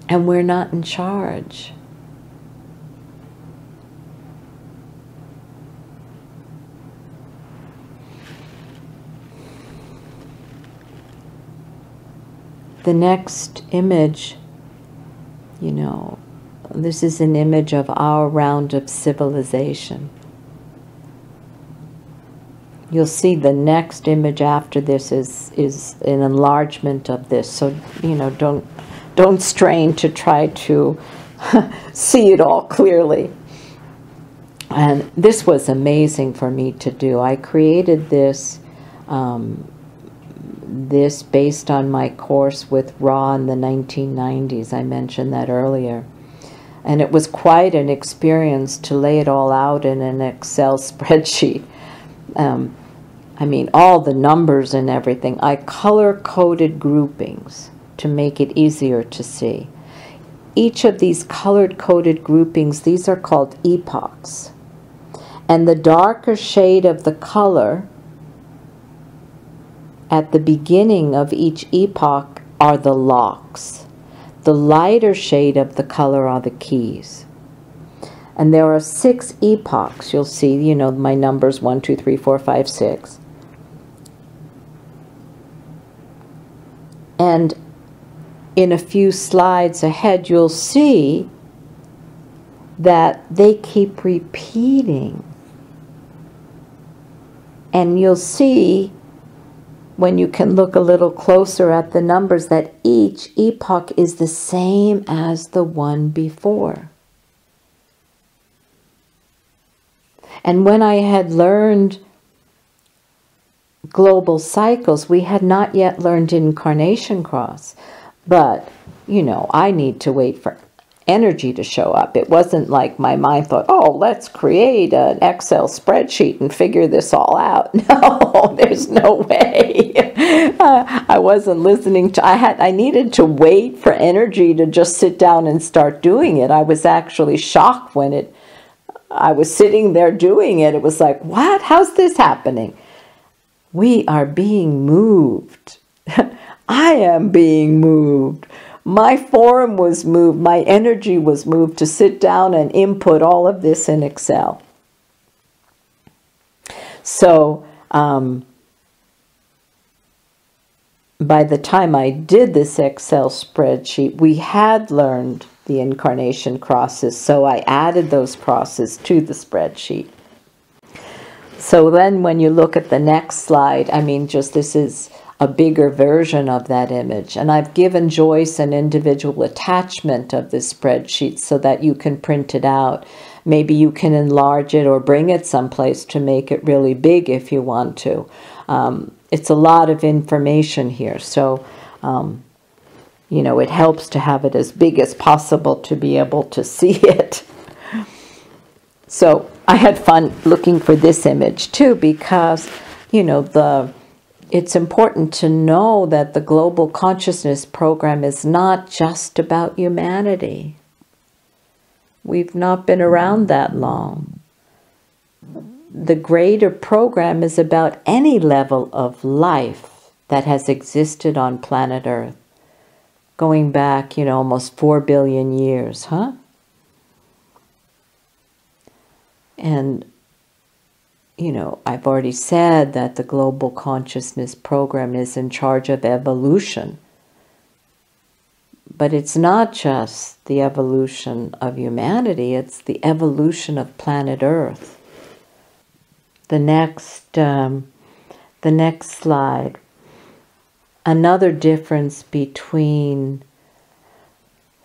And we're not in charge. The next image, you know, this is an image of our round of civilization. You'll see the next image after this is an enlargement of this. So, you know, don't strain to try to see it all clearly. And this was amazing for me to do. I created this this based on my course with Ra in the 1990s. I mentioned that earlier. And it was quite an experience to lay it all out in an Excel spreadsheet. I mean, all the numbers and everything. I color-coded groupings to make it easier to see. Each of these colored-coded groupings, these are called epochs. And the darker shade of the color at the beginning of each epoch are the locks. The lighter shade of the color are the keys. And there are 6 epochs. You'll see, you know, my numbers 1, 2, 3, 4, 5, 6. And in a few slides ahead, you'll see that they keep repeating. And you'll see, when you can look a little closer at the numbers, that each epoch is the same as the one before. And when I had learned global cycles, we had not yet learned incarnation cross. But, you know, I need to wait for energy to show up. It wasn't like my mind thought, oh, let's create an Excel spreadsheet and figure this all out. No, there's no way. I wasn't listening to, I needed to wait for energy to just sit down and start doing it. I was actually shocked when I was sitting there doing it. It was like, what? How's this happening? We are being moved. I am being moved. My form was moved. My energy was moved to sit down and input all of this in Excel. So, by the time I did this Excel spreadsheet, we had learned the incarnation crosses, so I added those crosses to the spreadsheet. So then when you look at the next slide, I mean, just this is a bigger version of that image. And I've given Joyce an individual attachment of this spreadsheet so that you can print it out. Maybe you can enlarge it or bring it someplace to make it really big if you want to. It's a lot of information here. So, you know, it helps to have it as big as possible to be able to see it. So I had fun looking for this image too, because, you know, it's important to know that the Global Consciousness Program is not just about humanity. We've not been around that long. The greater program is about any level of life that has existed on planet Earth, going back, you know, almost 4 billion years, huh? And, you know, I've already said that the Global Consciousness Program is in charge of evolution. But it's not just the evolution of humanity, it's the evolution of planet Earth. The next slide. Another difference between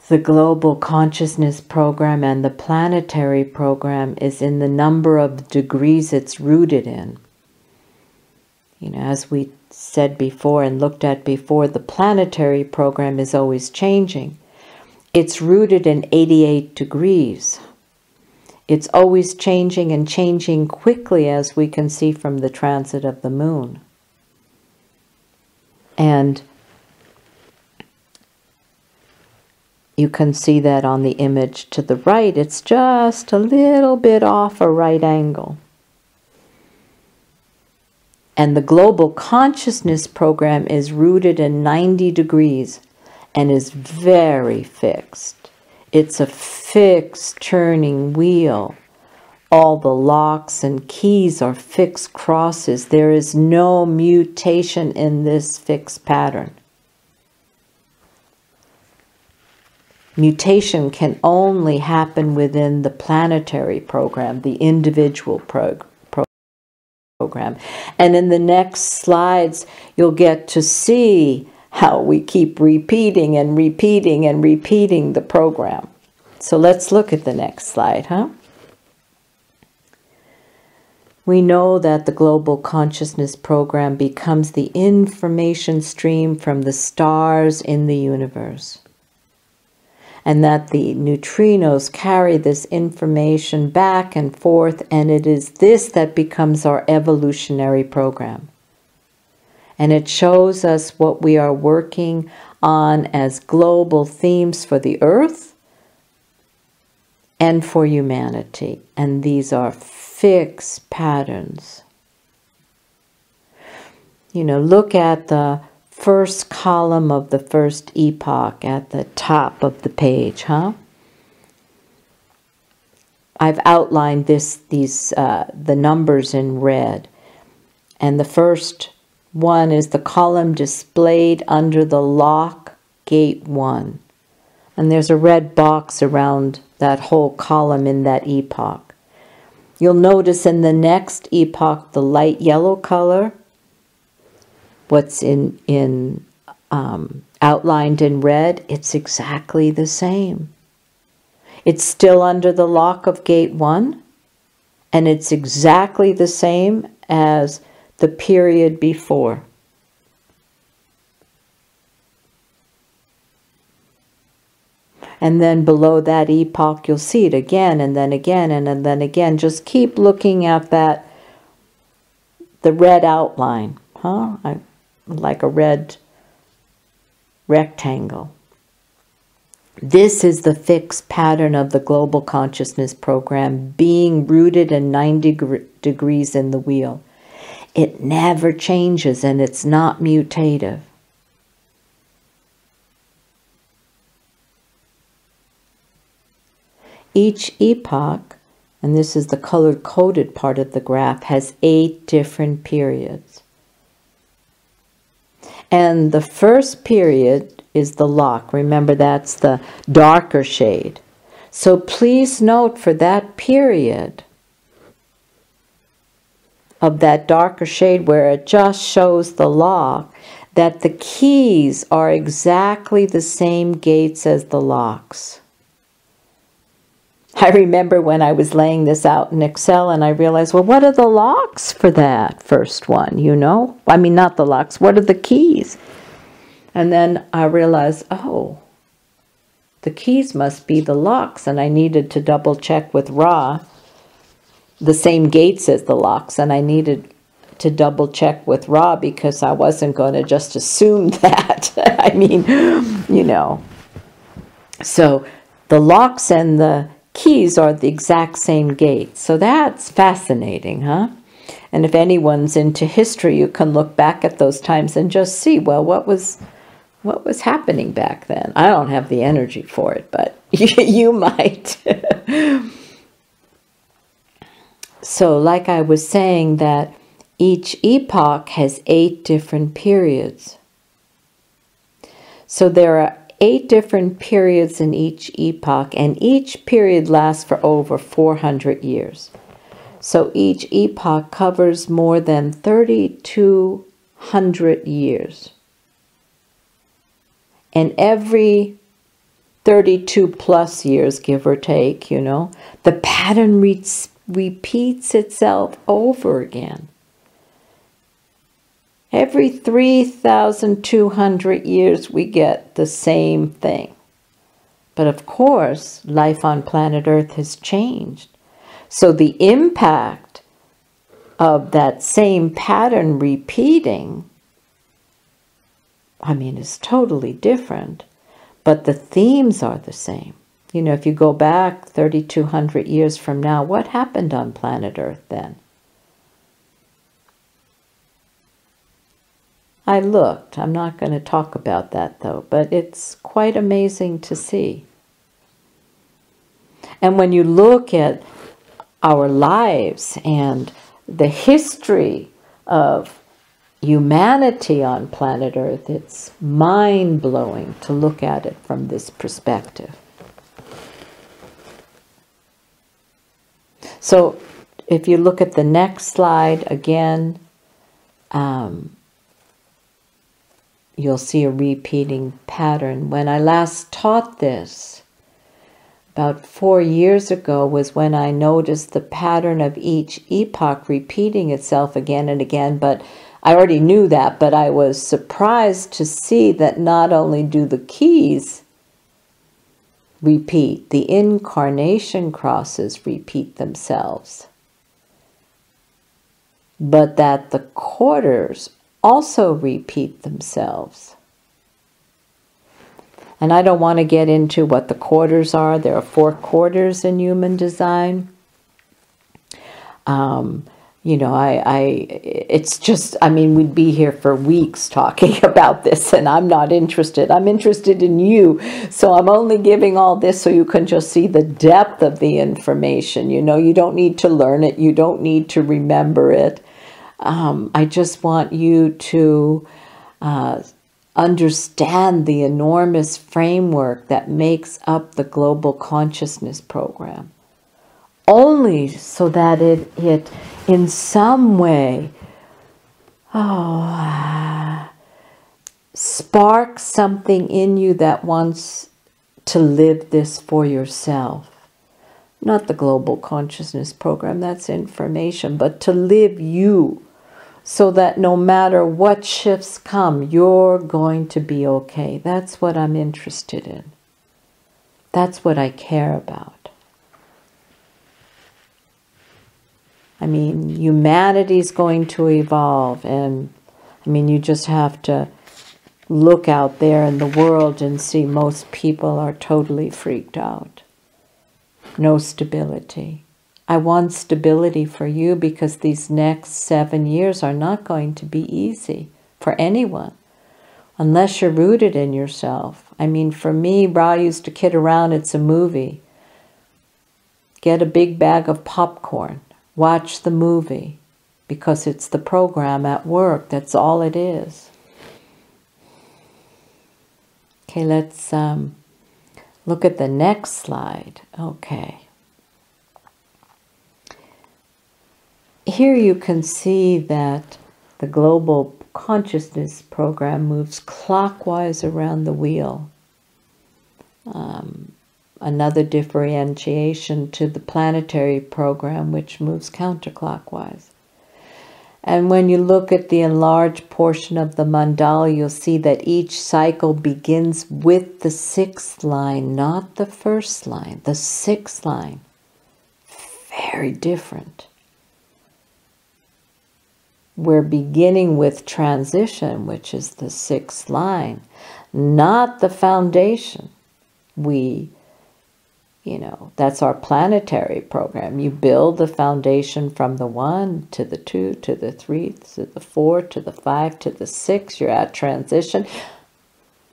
the Global Consciousness Program and the Planetary Program is in the number of degrees it's rooted in. You know, as we said before and looked at before, the Planetary Program is always changing. It's rooted in 88 degrees. It's always changing and changing quickly, as we can see from the transit of the moon. And you can see that on the image to the right, it's just a little bit off a right angle. And the Global Consciousness Program is rooted in 90 degrees. and is very fixed. It's a fixed turning wheel. All the locks and keys are fixed crosses. There is no mutation in this fixed pattern. Mutation can only happen within the planetary program, the individual program. And in the next slides, you'll get to see how we keep repeating and repeating and repeating the program. So let's look at the next slide, huh? We know that the global consciousness program becomes the information stream from the stars in the universe, and that the neutrinos carry this information back and forth, and it is this that becomes our evolutionary program. And it shows us what we are working on as global themes for the earth and for humanity. And these are fixed patterns. You know, look at the first column of the first epoch at the top of the page, huh? I've outlined the numbers in red. And the first one is the column displayed under the lock, gate 1. And there's a red box around that whole column in that epoch. You'll notice in the next epoch, the light yellow color, what's outlined in red, it's exactly the same. It's still under the lock of gate 1, and it's exactly the same as the period before. And then below that epoch, you'll see it again, and then again, and then again. Just keep looking at that, the red outline, huh? Like a red rectangle. This is the fixed pattern of the global consciousness program being rooted in 90 degrees in the wheel. It never changes, and it's not mutative. Each epoch, and this is the color-coded part of the graph, has 8 different periods. And the first period is the lock. Remember, that's the darker shade. So please note for that period of that darker shade where it just shows the lock, that the keys are exactly the same gates as the locks. I remember when I was laying this out in Excel and I realized, well, what are the locks for that first one, you know? I mean, not the locks, what are the keys? And then I realized, oh, the keys must be the locks, and I needed to double check with Ra, the same gates as the locks, and I needed to double check with Ra because I wasn't going to just assume that. I mean, you know. So the locks and the keys are the exact same gates. So that's fascinating, huh? And if anyone's into history, you can look back at those times and just see, well, what was happening back then? I don't have the energy for it, but you might. So like I was saying, that each epoch has 8 different periods. So there are 8 different periods in each epoch, and each period lasts for over 400 years. So each epoch covers more than 3,200 years. And every 32 plus years, give or take, you know, the pattern repeats itself over again. Every 3,200 years, we get the same thing. But of course, life on planet Earth has changed. So the impact of that same pattern repeating, I mean, is totally different. But the themes are the same. You know, if you go back 3,200 years from now, what happened on planet Earth then? I looked. I'm not going to talk about that though, but it's quite amazing to see. And when you look at our lives and the history of humanity on planet Earth, it's mind-blowing to look at it from this perspective. So if you look at the next slide again, you'll see a repeating pattern. When I last taught this, about 4 years ago, was when I noticed the pattern of each epoch repeating itself again and again, but I already knew that, but I was surprised to see that not only do the keys repeat, the incarnation crosses repeat themselves, but that the quarters also repeat themselves. And I don't want to get into what the quarters are. There are 4 quarters in human design. You know, it's just, I mean, we'd be here for weeks talking about this, and I'm not interested. I'm interested in you. So I'm only giving all this so you can just see the depth of the information. You know, you don't need to learn it. You don't need to remember it. I just want you to understand the enormous framework that makes up the Global Consciousness Program. Only so that it in some way sparks something in you that wants to live this for yourself. Not the Global Consciousness Program, that's information, but to live you, so that no matter what shifts come, you're going to be okay. That's what I'm interested in. That's what I care about. I mean, humanity's going to evolve, and I mean, you just have to look out there in the world and see most people are totally freaked out. No stability. I want stability for you because these next 7 years are not going to be easy for anyone unless you're rooted in yourself. I mean, for me, Ra used to kid around, it's a movie. Get a big bag of popcorn. Watch the movie because it's the program at work. That's all it is. Okay, let's look at the next slide. Okay. Here you can see that the Global Consciousness Program moves clockwise around the wheel. Another differentiation to the planetary program, which moves counterclockwise. And when you look at the enlarged portion of the mandala, you'll see that each cycle begins with the 6th line, not the 1st line, the 6th line. Very different. We're beginning with transition, which is the 6th line, not the foundation. You know, that's our planetary program. You build the foundation from the 1 to the 2 to the 3 to the 4 to the 5 to the 6. You're at transition.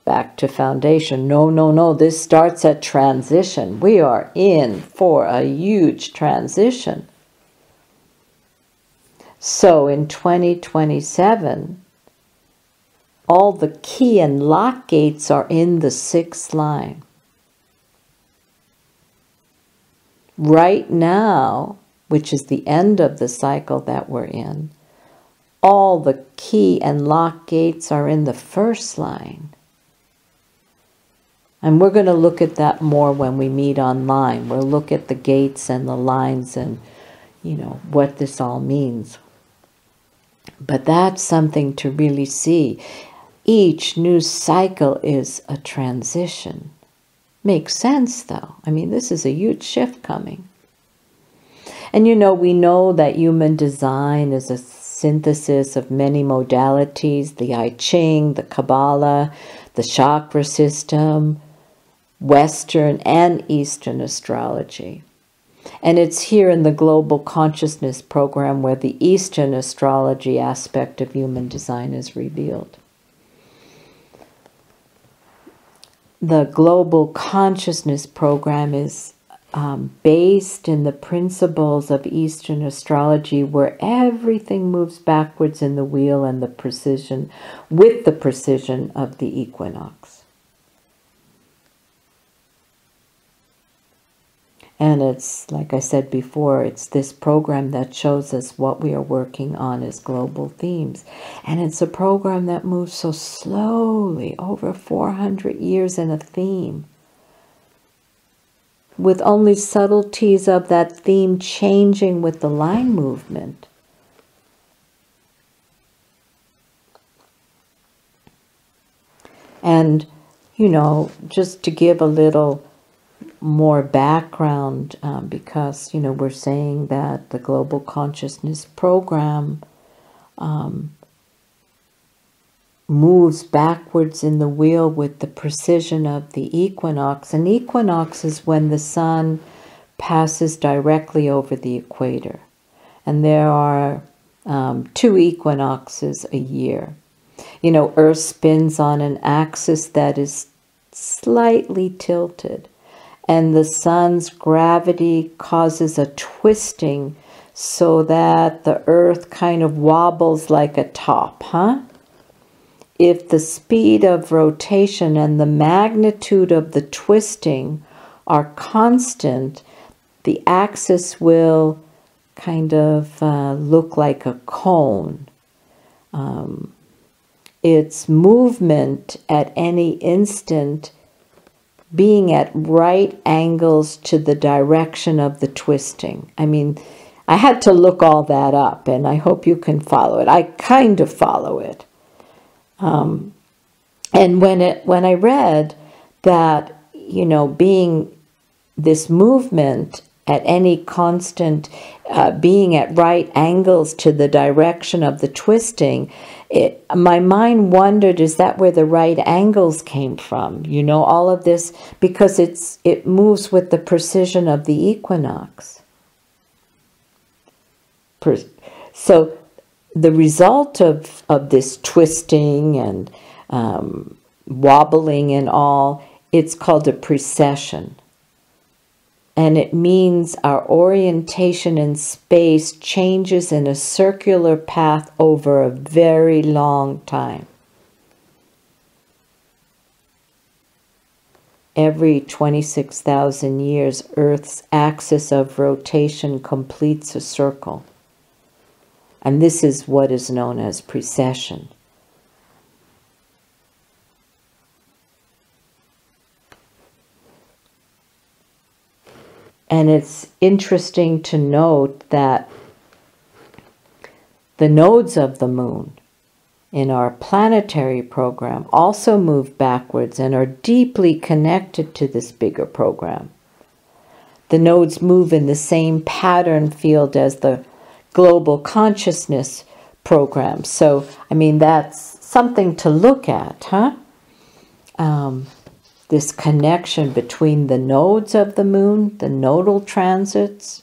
Back to foundation. No. This starts at transition. We are in for a huge transition. So in 2027, all the key and lock gates are in the 6th line. Right now, which is the end of the cycle that we're in, all the key and lock gates are in the 1st line. And we're going to look at that more when we meet online. We'll look at the gates and the lines and, you know, what this all means. But that's something to really see. Each new cycle is a transition. Makes sense, though. I mean, this is a huge shift coming. And, you know, we know that human design is a synthesis of many modalities, the I Ching, the Kabbalah, the chakra system, Western and Eastern astrology. And it's here in the Global Consciousness Program where the Eastern astrology aspect of human design is revealed. the global consciousness program is based in the principles of Eastern astrology, where everything moves backwards in the wheel and with the precision of the equinox. And it's, like I said before, it's this program that shows us what we are working on as global themes. And it's a program that moves so slowly, over 400 years in a theme, with only subtleties of that theme changing with the line movement. And, you know, just to give a little more background, because, you know, we're saying that the Global Consciousness Program moves backwards in the wheel with the precision of the equinox. An equinox is when the sun passes directly over the equator. And there are 2 equinoxes a year. You know, Earth spins on an axis that is slightly tilted, and the sun's gravity causes a twisting so that the Earth kind of wobbles like a top, huh? If the speed of rotation and the magnitude of the twisting are constant, the axis will kind of look like a cone. Its movement at any instant being at right angles to the direction of the twisting. I mean, I had to look all that up, and I hope you can follow it. I kind of follow it. And when I read that, you know, being this movement at any constant, being at right angles to the direction of the twisting, my mind wondered, is that where the right angles came from? You know, all of this, because it moves with the precision of the equinox. So the result of this twisting and wobbling and all, it's called a precession. And it means our orientation in space changes in a circular path over a very long time. Every 26,000 years, Earth's axis of rotation completes a circle. And this is what is known as precession. And it's interesting to note that the nodes of the moon in our planetary program also move backwards and are deeply connected to this bigger program. The nodes move in the same pattern field as the global consciousness program. So, I mean, that's something to look at, huh? This connection between the nodes of the moon, the nodal transits,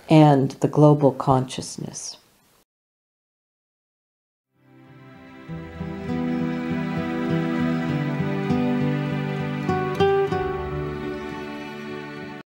and the global consciousness.